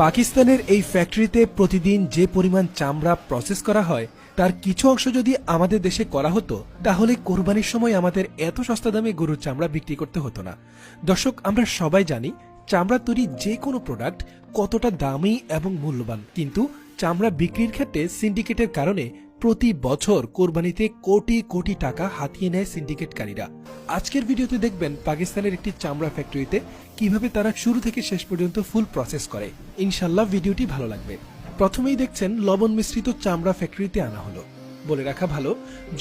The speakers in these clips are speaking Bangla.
পাকিস্তানের এই ফ্যাক্টরিতে প্রতিদিন যে পরিমাণ চামড়া প্রসেস করা হয় তার কিছু অংশ যদি আমাদের দেশে করা হতো তাহলে কোরবানির সময় আমাদের এত সস্তা দামে গরুর চামড়া বিক্রি করতে হতো না। দর্শক, আমরা সবাই জানি চামড়া তৈরি যে কোনো প্রোডাক্ট কতটা দামি এবং মূল্যবান, কিন্তু চামড়া বিক্রির ক্ষেত্রে সিন্ডিকেটের কারণে প্রতি বছর কোরবানিতে কোটি কোটি টাকা হাতিয়ে নেয় সিন্ডিকেটকারীরা। আজকের ভিডিওতে দেখবেন পাকিস্তানের একটি চামড়া ফ্যাক্টরিতে কিভাবে তারা শুরু থেকে শেষ পর্যন্ত ফুল প্রসেস করে। ইনশাল্লাহ ভিডিওটি ভালো লাগবে। প্রথমেই দেখছেন লবণ মিশ্রিত চামড়া ফ্যাক্টরিতে আনা হলো। বলে রাখা ভালো,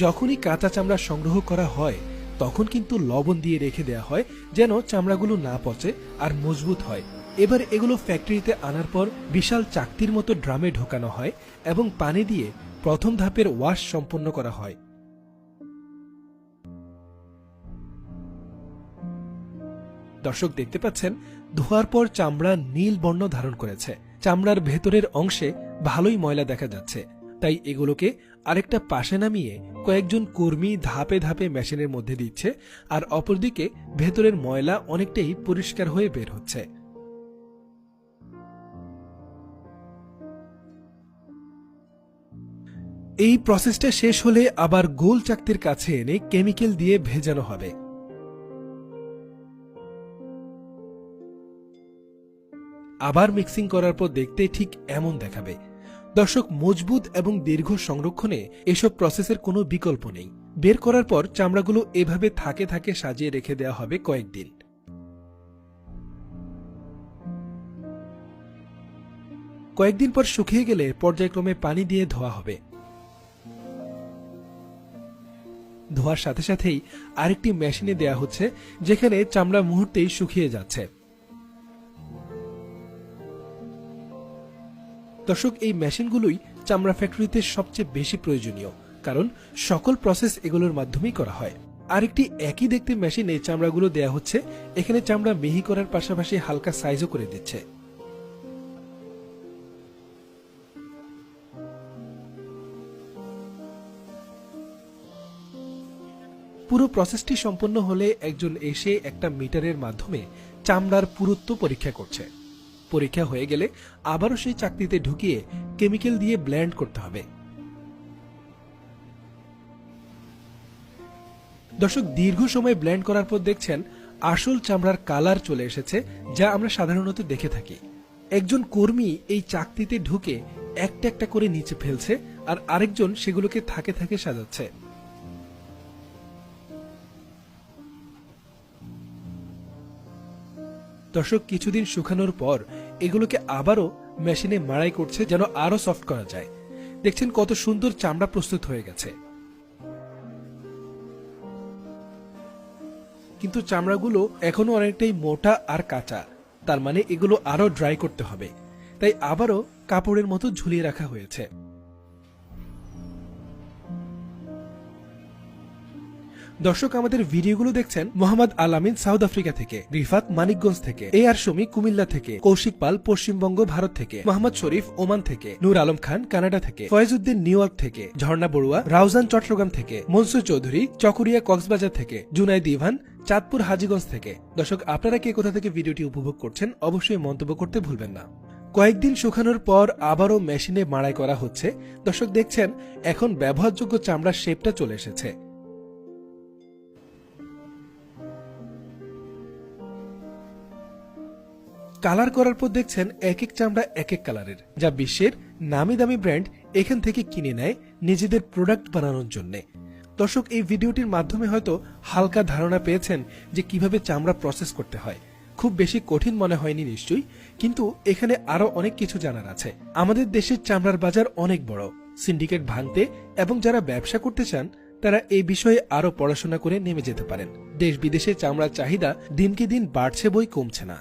যখনই কাঁচা চামড়া সংগ্রহ করা হয় তখন কিন্তু লবণ দিয়ে রেখে দেওয়া হয় যেন চামড়াগুলো না পচে আর মজবুত হয়। এবার এগুলো ফ্যাক্টরিতে আনার পর বিশাল চাকতির মতো ড্রামে ঢোকানো হয় এবং পানি দিয়ে প্রথম ধাপের ওয়াশ সম্পন্ন করা হয়। দর্শক দেখতে পাচ্ছেন, ধোয়ার পর চামড়া নীল বর্ণ ধারণ করেছে। চামড়ার ভেতরের অংশে ভালোই ময়লা দেখা যাচ্ছে, তাই এগুলোকে আরেকটা পাশে নামিয়ে কয়েকজন কর্মী ধাপে ধাপে মেশিনের মধ্যে দিচ্ছে, আর অপরদিকে ভেতরের ময়লা অনেকটাই পরিষ্কার হয়ে বের হচ্ছে। এই প্রসেসটা শেষ হলে আবার গোল চাকতির কাছে এনে কেমিক্যাল দিয়ে ভেজানো হবে। আবার মিক্সিং করার পর দেখতে ঠিক এমন দেখাবে। দর্শক, মজবুত এবং দীর্ঘ সংরক্ষণে এসব প্রসেসের কোনো বিকল্প নেই। বের করার পর চামড়াগুলো এভাবে থাকে থাকে সাজিয়ে রেখে দেওয়া হবে কয়েকদিন। কয়েকদিন পর শুকিয়ে গেলে পর্যায়ক্রমে পানি দিয়ে ধোয়া হবে। ধোয়ার সাথে সাথেই আরেকটি মেশিনে দেয়া হচ্ছে, যেখানে চামড়া মুহূর্তেই শুকিয়ে যাচ্ছে। দর্শক, এই মেশিনগুলোই চামড়া ফ্যাক্টরিতে সবচেয়ে বেশি প্রয়োজনীয়, কারণ সকল প্রসেস এগুলোর মাধ্যমেই করা হয়। আরেকটি একই দেখতে মেশিনে চামড়াগুলো দেয়া হচ্ছে। এখানে চামড়া মিহি করার পাশাপাশি হালকা সাইজও করে দিচ্ছে। পুরো প্রসেসটি সম্পন্ন হলে একজন এসে একটা মিটারের মাধ্যমে চামড়ার পুরুত্ব পরীক্ষা করছে। পরীক্ষা হয়ে গেলে আবারও সেই চাকতিতে ঢুকিয়ে কেমিক্যাল দিয়ে ব্লেন্ড করতে হবে। দর্শক, দীর্ঘ সময় ব্লেন্ড করার পর দেখছেন আসল চামড়ার কালার চলে এসেছে, যা আমরা সাধারণত দেখে থাকি। একজন কর্মী এই চাকতিতে ঢুকে একটা একটা করে নিচে ফেলছে, আর আরেকজন সেগুলোকে থাকে থাকে সাজাচ্ছে। দর্শক, কিছুদিন শুকানোর পর এগুলোকে আবারও মেশিনে মাড়াই করছে যেন আরো সফট করা যায়। দেখছেন কত সুন্দর চামড়া প্রস্তুত হয়ে গেছে। কিন্তু চামড়াগুলো এখনো অনেকটাই মোটা আর কাঁচা, তার মানে এগুলো আরো ড্রাই করতে হবে, তাই আবারও কাপড়ের মতো ঝুলিয়ে রাখা হয়েছে। দর্শক, আমাদের ভিডিওগুলো দেখছেন মোহাম্মদ আল আমিন সাউথ আফ্রিকা থেকে, রিফাত মানিকগঞ্জ থেকে, এ আর শমী কুমিল্লা থেকে, কৌশিক পাল পশ্চিমবঙ্গ ভারত থেকে, মোহাম্মদ শরীফ ওমান থেকে, নূর আলম খান কানাডা থেকে, ফয়েজউদ্দিন নিউ ইয়র্ক থেকে, ঝর্ণা বড়ুয়া রাউজান চট্টগ্রাম থেকে, মনসুর চৌধুরী চকরিয়া কক্সবাজার থেকে, জুনাইদ ইভান চাঁদপুর হাজীগঞ্জ থেকে। দর্শক, আপনারা কে কোথা থেকে ভিডিওটি উপভোগ করছেন অবশ্যই মন্তব্য করতে ভুলবেন না। কয়েকদিন শুকানোর পর আবারও মেশিনে মাড়াই করা হচ্ছে। দর্শক, দেখছেন এখন ব্যবহারযোগ্য চামড়ার শেপটা চলে এসেছে। কালার করার পর দেখছেন এক এক চামড়া এক এক কালারের, যা বিশ্বের নামি দামি ব্র্যান্ড এখান থেকে কিনে নেয় নিজেদের প্রোডাক্ট বানানোর জন্য। দর্শক, এই ভিডিওটির মাধ্যমে হয়তো হালকা ধারণা পেয়েছেন যে কিভাবে চামড়া প্রসেস করতে হয়। খুব বেশি কঠিন মনে হয়নি নিশ্চয়ই, কিন্তু এখানে আরো অনেক কিছু জানার আছে। আমাদের দেশের চামড়ার বাজার অনেক বড়। সিন্ডিকেট ভাঙতে এবং যারা ব্যবসা করতে চান তারা এই বিষয়ে আরো পড়াশোনা করে নেমে যেতে পারেন। দেশ বিদেশে চামড়ার চাহিদা দিনকে দিন বাড়ছে বই কমছে না।